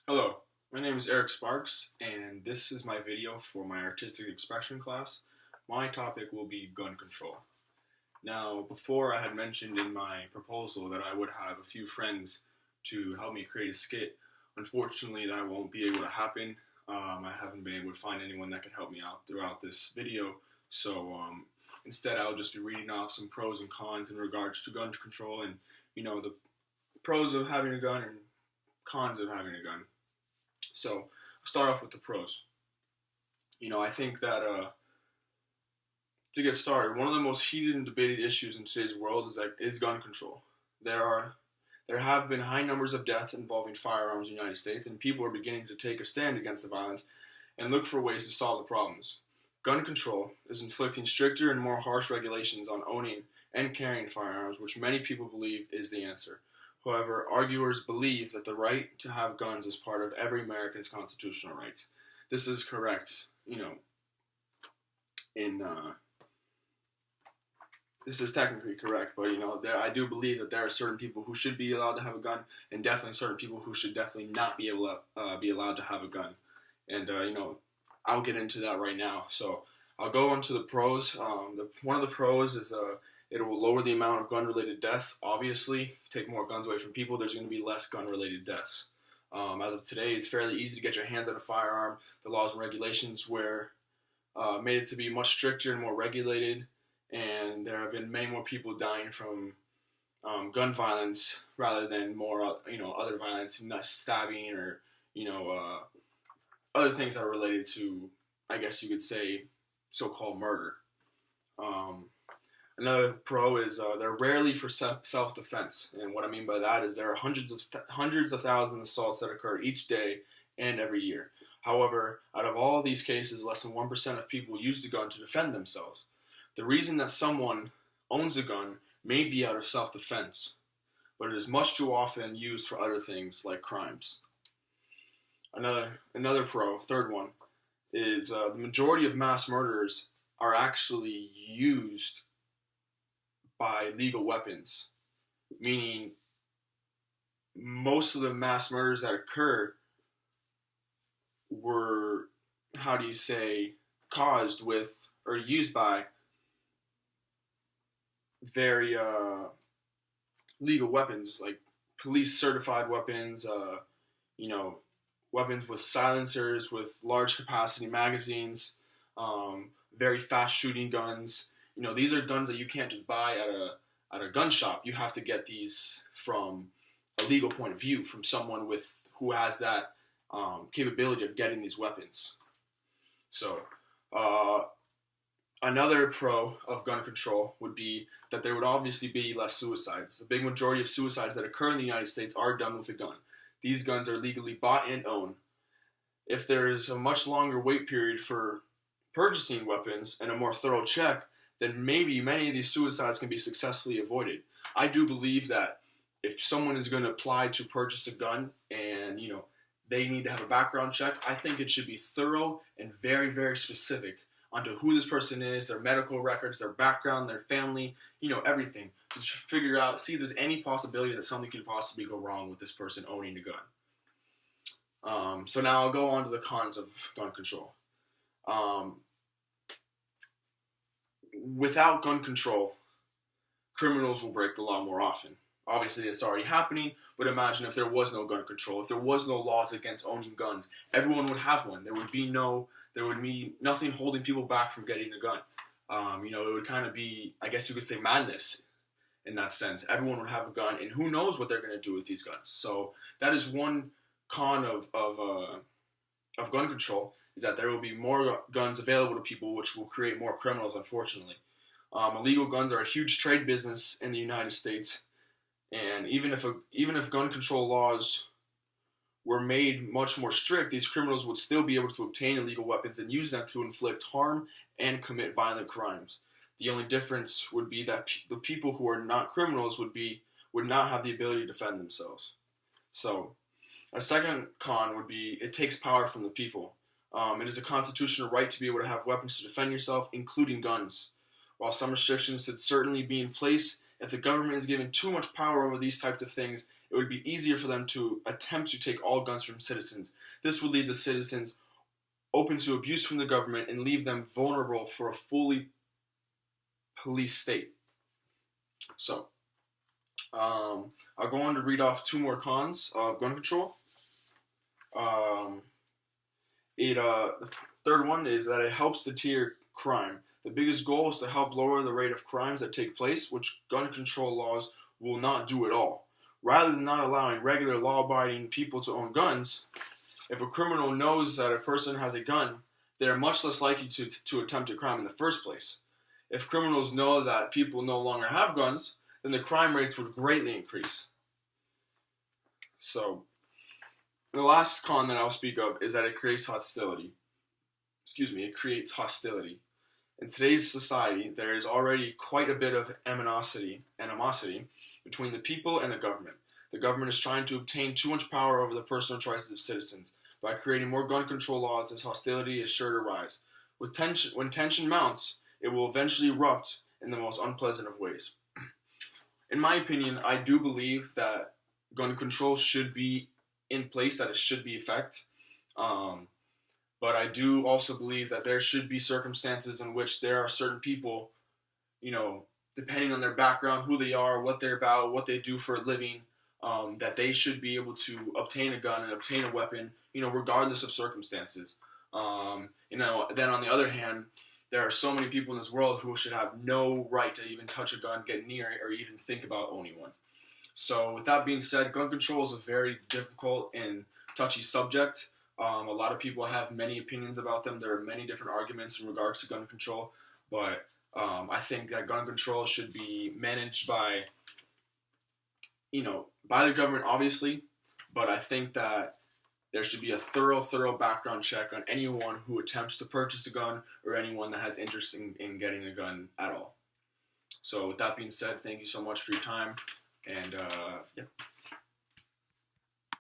Hello, my name is Eric Sparks, and this is my video for my artistic expression class. My topic will be gun control. Now, before I had mentioned in my proposal that I would have a few friends to help me create a skit. Unfortunately, that won't be able to happen. I haven't been able to find anyone that can help me out throughout this video, so instead I'll just be reading off some pros and cons in regards to gun control and, the pros of having a gun and cons of having a gun. So I'll start off with the pros. I think that to get started, one of the most heated and debated issues in today's world is gun control. There have been high numbers of deaths involving firearms in the United States, and people are beginning to take a stand against the violence and look for ways to solve the problems. Gun control is inflicting stricter and more harsh regulations on owning and carrying firearms, which many people believe is the answer. However, arguers believe that the right to have guns is part of every American's constitutional rights. This is correct, in this is technically correct, but I do believe that there are certain people who should be allowed to have a gun, and definitely certain people who should definitely not be able to be allowed to have a gun. And I'll get into that right now. So I'll go on to the pros. One of the pros is it will lower the amount of gun-related deaths. Obviously, take more guns away from people, there's going to be less gun-related deaths. As of today, it's fairly easy to get your hands on a firearm. The laws and regulations were made it to be much stricter and more regulated, and there have been many more people dying from gun violence rather than more, other violence, not stabbing or, other things that are related to, I guess you could say, so-called murder. Another pro is they're rarely for self-defense, and what I mean by that is there are hundreds of thousands of assaults that occur each day and every year. However, out of all these cases, less than 1% of people use the gun to defend themselves. The reason that someone owns a gun may be out of self-defense, but it is much too often used for other things like crimes. Another pro, third one, is the majority of mass murders are actually used by legal weapons, meaning most of the mass murders that occur were, caused with or used by very legal weapons, like police certified weapons, weapons with silencers, with large capacity magazines, very fast shooting guns. These are guns that you can't just buy at a gun shop. You have to get these from a legal point of view, from someone who has that capability of getting these weapons. So, another pro of gun control would be that there would obviously be less suicides. The big majority of suicides that occur in the United States are done with a gun. These guns are legally bought and owned. If there is a much longer wait period for purchasing weapons and a more thorough check, then maybe many of these suicides can be successfully avoided. I do believe that if someone is going to apply to purchase a gun and, they need to have a background check, I think it should be thorough and very, very specific onto who this person is, their medical records, their background, their family, everything, to figure out, see if there's any possibility that something could possibly go wrong with this person owning a gun. So now I'll go on to the cons of gun control. Without gun control, criminals will break the law more often. Obviously, it's already happening, but imagine if there was no gun control, if there was no laws against owning guns, everyone would have one. There would be nothing holding people back from getting a gun. It would kind of be, I guess you could say, madness in that sense. Everyone would have a gun, and who knows what they're going to do with these guns. So that is one con of gun control, is that there will be more guns available to people, which will create more criminals, unfortunately. Illegal guns are a huge trade business in the United States, and even if gun control laws were made much more strict, these criminals would still be able to obtain illegal weapons and use them to inflict harm and commit violent crimes. The only difference would be that the people who are not criminals would not have the ability to defend themselves. So, a second con would be it takes power from the people. It is a constitutional right to be able to have weapons to defend yourself, including guns. While some restrictions should certainly be in place, if the government is given too much power over these types of things, it would be easier for them to attempt to take all guns from citizens. This would leave the citizens open to abuse from the government and leave them vulnerable for a fully police state. So, I'll go on to read off 2 more cons of gun control. The third one is that it helps deter crime. The biggest goal is to help lower the rate of crimes that take place, which gun control laws will not do at all. Rather than not allowing regular law-abiding people to own guns, if a criminal knows that a person has a gun, they are much less likely to attempt a crime in the first place. If criminals know that people no longer have guns, then the crime rates would greatly increase. So, the last con that I'll speak of is that it creates hostility. It creates hostility. In today's society, there is already quite a bit of animosity between the people and the government. The government is trying to obtain too much power over the personal choices of citizens. By creating more gun control laws, this hostility is sure to rise. When tension mounts, it will eventually erupt in the most unpleasant of ways. In my opinion, I do believe that gun control should be in place, that it should be effective. But I do also believe that there should be circumstances in which there are certain people, depending on their background, who they are, what they're about, what they do for a living, that they should be able to obtain a gun and obtain a weapon, regardless of circumstances. Then on the other hand, there are so many people in this world who should have no right to even touch a gun, get near it, or even think about owning one. So with that being said, gun control is a very difficult and touchy subject. A lot of people have many opinions about them. There are many different arguments in regards to gun control, but I think that gun control should be managed by the government, obviously, but I think that there should be a thorough background check on anyone who attempts to purchase a gun or anyone that has interest in getting a gun at all. So with that being said, thank you so much for your time, and